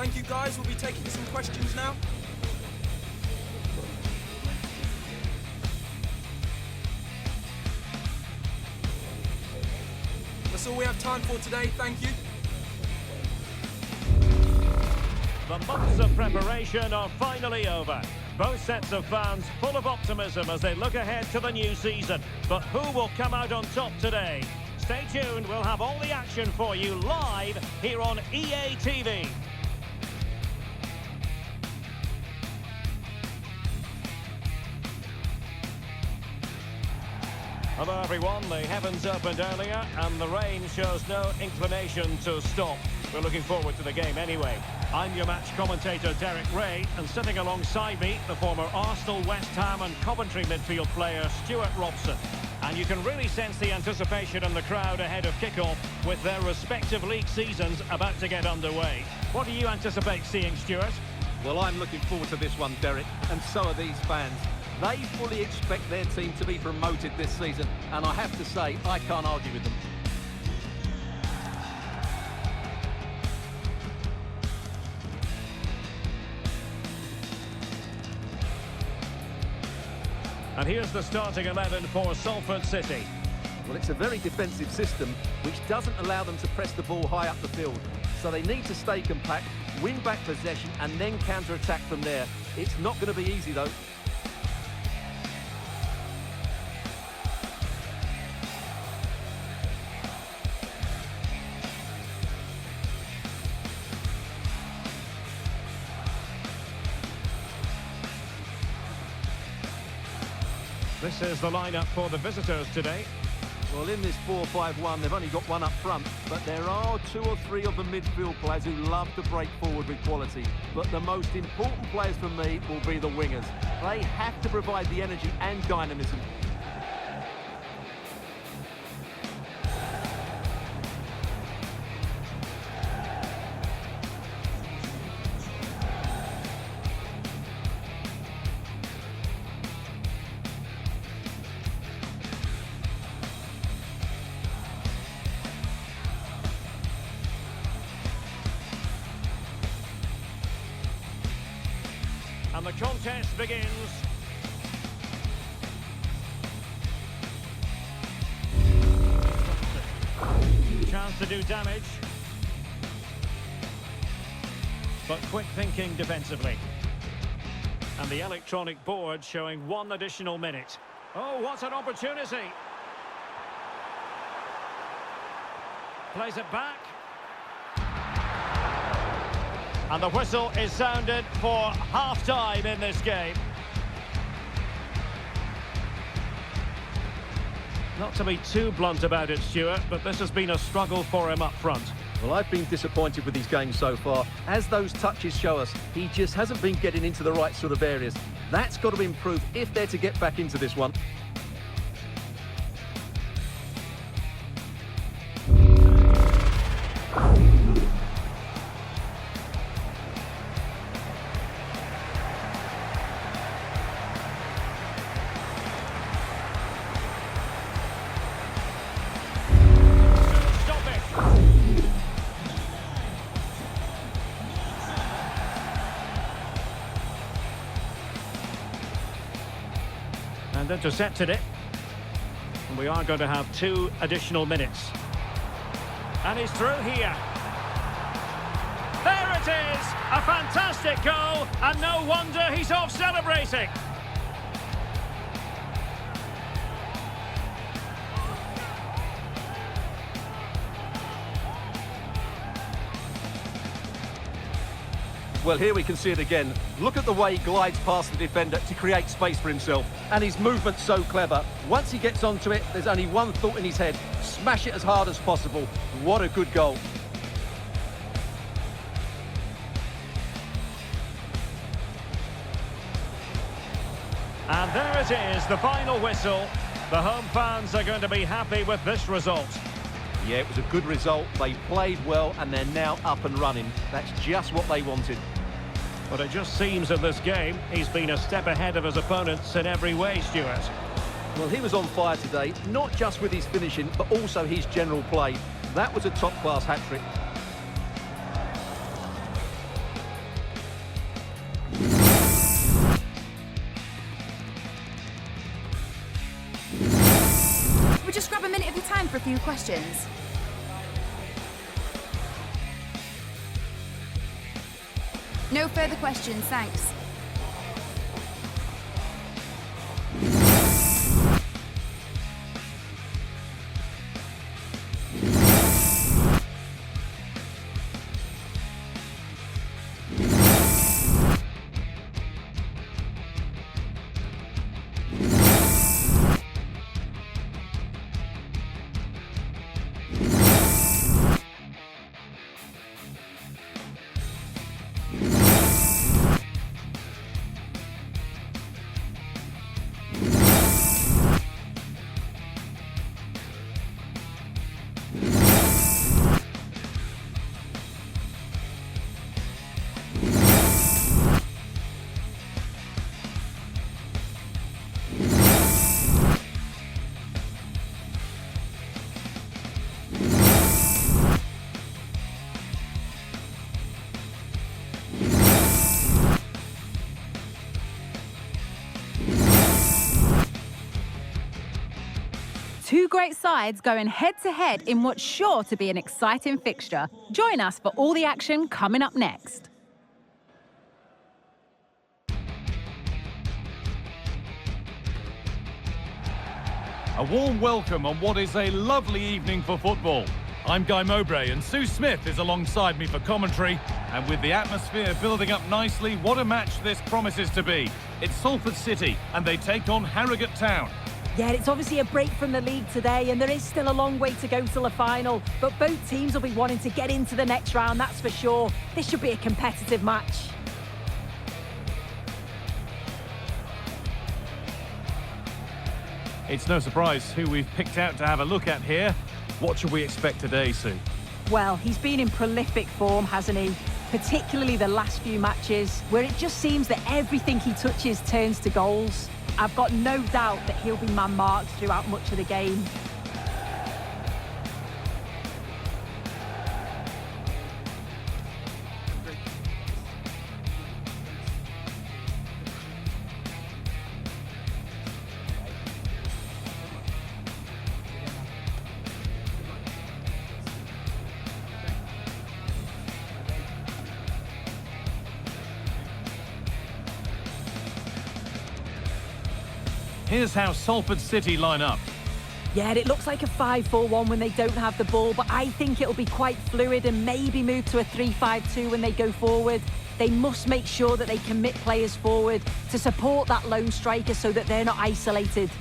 Thank you, guys. We'll be taking some questions now. That's all we have time for today. Thank you. The months of preparation are finally over. Both sets of fans full of optimism as they look ahead to the new season. But who will come out on top today? Stay tuned, we'll have all the action for you live here on EA TV. Hello everyone, the heavens opened earlier and the rain shows no inclination to stop. We're looking forward to the game anyway. I'm your match commentator Derek Ray, and sitting alongside me, the former Arsenal, West Ham and Coventry midfield player Stuart Robson. And you can really sense the anticipation in the crowd ahead of kick-off with their respective league seasons about to get underway. What do you anticipate seeing, Stuart? Well, I'm looking forward to this one, Derek, and so are these fans. They fully expect their team to be promoted this season, and I have to say, I can't argue with them. And here's the starting 11 for Salford City. Well, it's a very defensive system, which doesn't allow them to press the ball high up the field. So they need to stay compact, win back possession, and then counter-attack from there. It's not going to be easy, though. This is the lineup for the visitors today. Well, in this 4-5-1, they've only got one up front, but there are 2 or 3 of the midfield players who love to break forward with quality. But the most important players for me will be the wingers. They have to provide the energy and dynamism. And the contest begins. Chance to do damage. But quick thinking defensively. And the electronic board showing 1 additional minute. Oh, what an opportunity. Plays it back. And the whistle is sounded for half-time in this game. Not to be too blunt about it, Stuart, but this has been a struggle for him up front. Well, I've been disappointed with his game so far. As those touches show us, he just hasn't been getting into the right sort of areas. That's got to improve if they're to get back into this one. And intercepted it. And we are going to have 2 additional minutes. And he's through here. There it is! A fantastic goal, and no wonder he's off celebrating. Well, here we can see it again. Look at the way he glides past the defender to create space for himself. And his movement's so clever. Once he gets onto it, there's only one thought in his head. Smash it as hard as possible. What a good goal. And there it is, the final whistle. The home fans are going to be happy with this result. Yeah, it was a good result. They played well and they're now up and running. That's just what they wanted. But it just seems in this game, he's been a step ahead of his opponents in every way, Stuart. Well, he was on fire today, not just with his finishing, but also his general play. That was a top-class hat-trick. time for a few questions. No further questions, thanks. Two great sides going head-to-head in what's sure to be an exciting fixture. Join us for all the action coming up next. A warm welcome on what is a lovely evening for football. I'm Guy Mowbray and Sue Smith is alongside me for commentary. And with the atmosphere building up nicely, what a match this promises to be. It's Salford City and they take on Harrogate Town. Yeah, it's obviously a break from the league today and there is still a long way to go till the final, but both teams will be wanting to get into the next round, that's for sure. This should be a competitive match. It's no surprise who we've picked out to have a look at here. What should we expect today, Sue? Well, he's been in prolific form, hasn't he? Particularly the last few matches, where it just seems that everything he touches turns to goals. I've got no doubt that he'll be man-marked throughout much of the game. Here's how Salford City line up. Yeah, it looks like a 5-4-1 when they don't have the ball, but I think it'll be quite fluid and maybe move to a 3-5-2 when they go forward. They must make sure that they commit players forward to support that lone striker so that they're not isolated.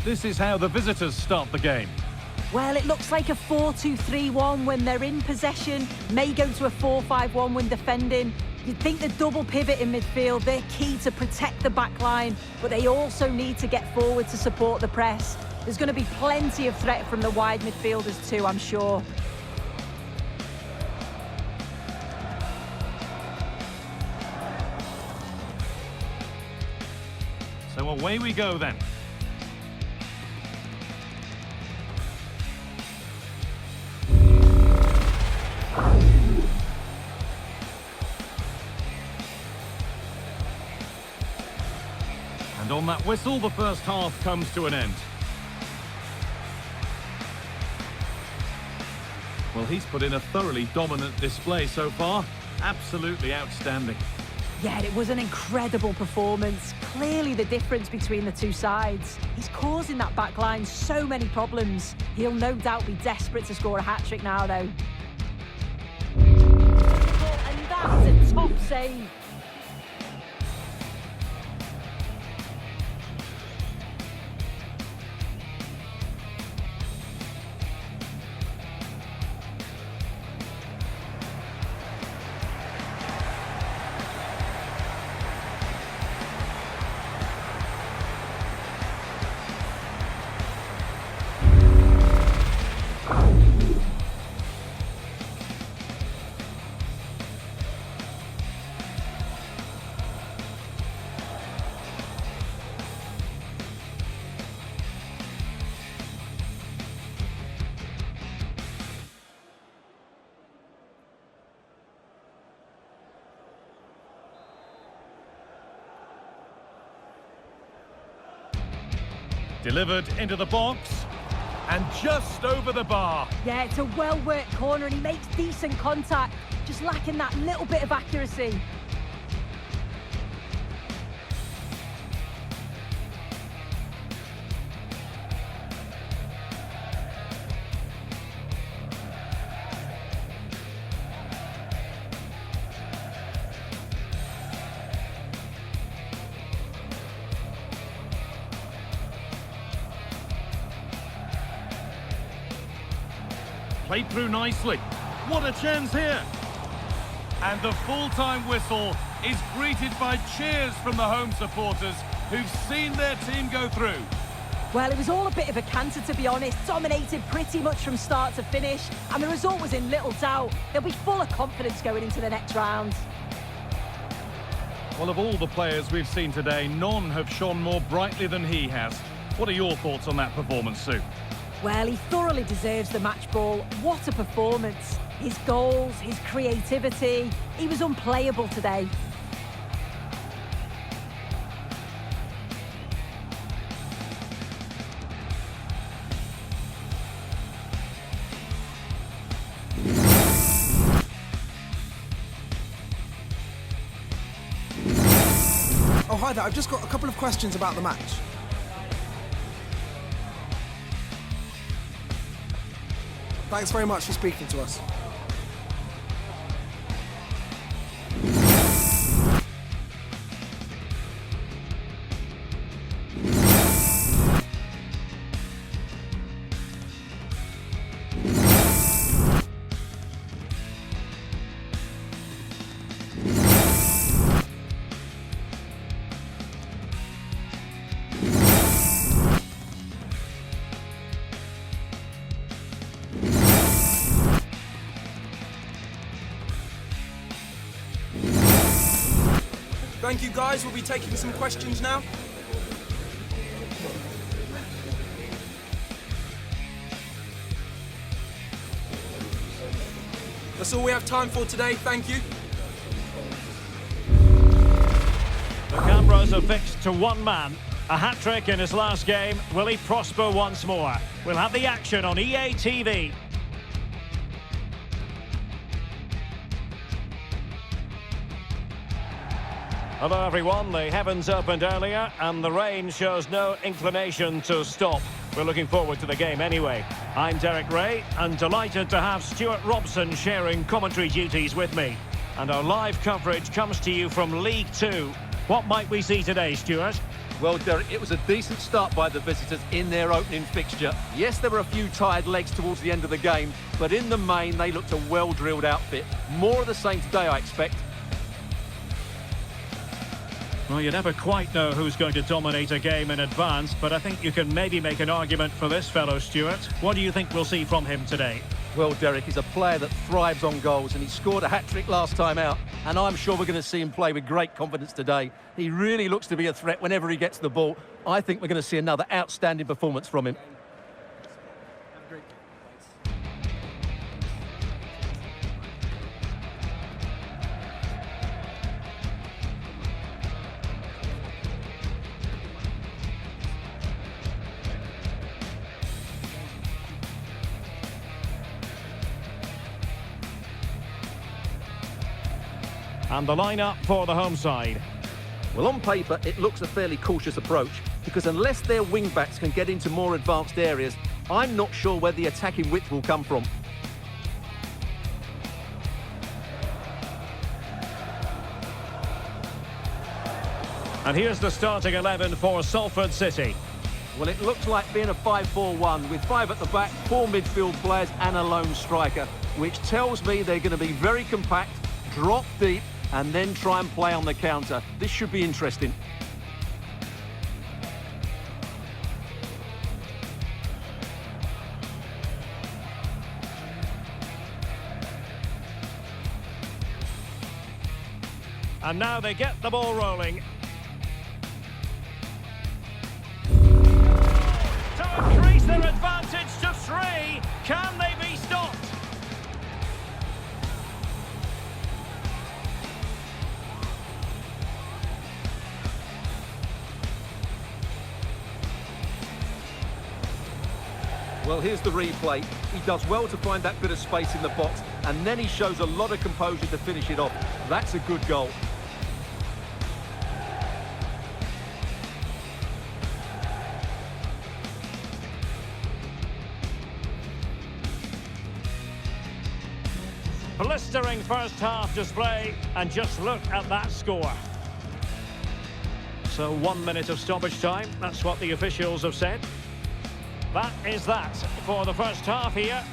This is how the visitors start the game. Well, it looks like a 4-2-3-1 when they're in possession, may go to a 4-5-1 when defending. You'd think the double pivot in midfield, they're key to protect the back line, but they also need to get forward to support the press. There's going to be plenty of threat from the wide midfielders too, I'm sure. So away we go then. And on that whistle, the first half comes to an end. Well, he's put in a thoroughly dominant display so far. Absolutely outstanding. Yeah, it was an incredible performance. Clearly the difference between the two sides. He's causing that back line so many problems. He'll no doubt be desperate to score a hat-trick now, though. And that is a top save. Delivered into the box. And just over the bar. Yeah, it's a well-worked corner and he makes decent contact, just lacking that little bit of accuracy. Played through nicely. What a chance here. And the full-time whistle is greeted by cheers from the home supporters who've seen their team go through. Well, it was all a bit of a canter, to be honest. Dominated pretty much from start to finish, and the result was in little doubt. They'll be full of confidence going into the next round. Well, of all the players we've seen today, none have shone more brightly than he has. What are your thoughts on that performance, Sue? Well, he thoroughly deserves the match ball. What a performance. His goals, his creativity. He was unplayable today. Oh, hi there. I've just got a couple of questions about the match. Thanks very much for speaking to us. Thank you, guys. We'll be taking some questions now. That's all we have time for today. Thank you. The cameras are fixed to one man. A hat-trick in his last game. Will he prosper once more? We'll have the action on EA TV. Hello everyone, the heavens opened earlier and the rain shows no inclination to stop. We're looking forward to the game anyway. I'm Derek Ray and delighted to have Stuart Robson sharing commentary duties with me. And our live coverage comes to you from League Two. What might we see today, Stuart? Well, Derek, it was a decent start by the visitors in their opening fixture. Yes, there were a few tired legs towards the end of the game, but in the main, they looked a well-drilled outfit. More of the same today, I expect. Well, you never quite know who's going to dominate a game in advance, but I think you can maybe make an argument for this fellow, Stuart. What do you think we'll see from him today? Well, Derek, he's a player that thrives on goals, and he scored a hat-trick last time out, and I'm sure we're going to see him play with great confidence today. He really looks to be a threat whenever he gets the ball. I think we're going to see another outstanding performance from him. And the lineup for the home side. Well, on paper, it looks a fairly cautious approach, because unless their wing-backs can get into more advanced areas, I'm not sure where the attacking width will come from. And here's the starting 11 for Salford City. Well, it looks like being a 5-4-1 with 5 at the back, 4 midfield players and a lone striker, which tells me they're going to be very compact, drop deep, and then try and play on the counter. This should be interesting. And now they get the ball rolling. To increase their advantage to 3. Can they be stopped? Well, here's the replay. He does well to find that bit of space in the box, and then he shows a lot of composure to finish it off. That's a good goal. Blistering first half display, and just look at that score. So 1 minute of stoppage time, that's what the officials have said. That is that for the first half here.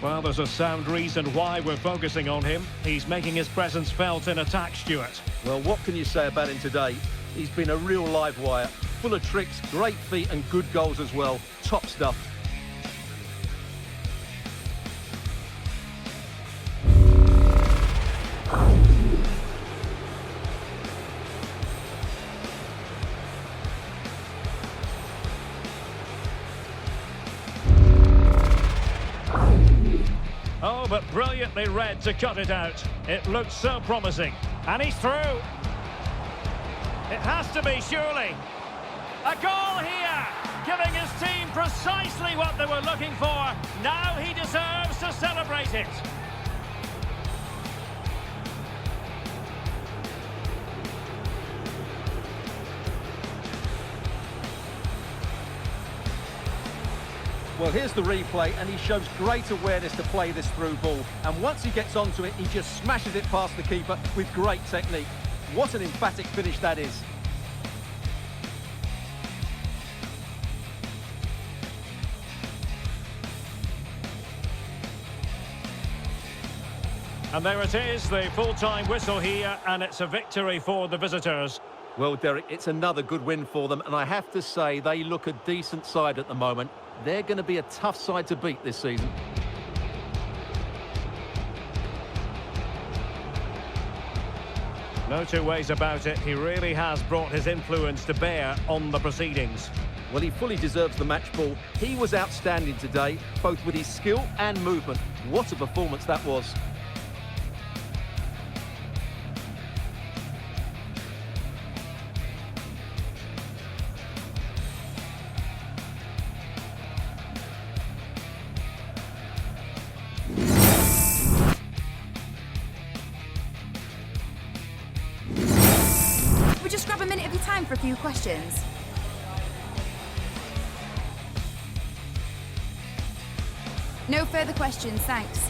Well, there's a sound reason why we're focusing on him. He's making his presence felt in attack, Stuart. Well, what can you say about him today? He's been a real live wire, full of tricks, great feet and good goals as well. Top stuff. Oh, but brilliantly read to cut it out. It looked so promising. And he's through. It has to be, surely. A goal here, giving his team precisely what they were looking for. Now he deserves to celebrate it. Well, here's the replay, and he shows great awareness to play this through ball. And once he gets onto it, he just smashes it past the keeper with great technique. What an emphatic finish that is. And there it is, the full-time whistle here, and it's a victory for the visitors. Well, Derek, it's another good win for them, and I have to say they look a decent side at the moment. They're going to be a tough side to beat this season. No two ways about it, he really has brought his influence to bear on the proceedings. Well, he fully deserves the match ball. He was outstanding today, both with his skill and movement. What a performance that was. We'll just grab a minute of your time for a few questions. No further questions, thanks.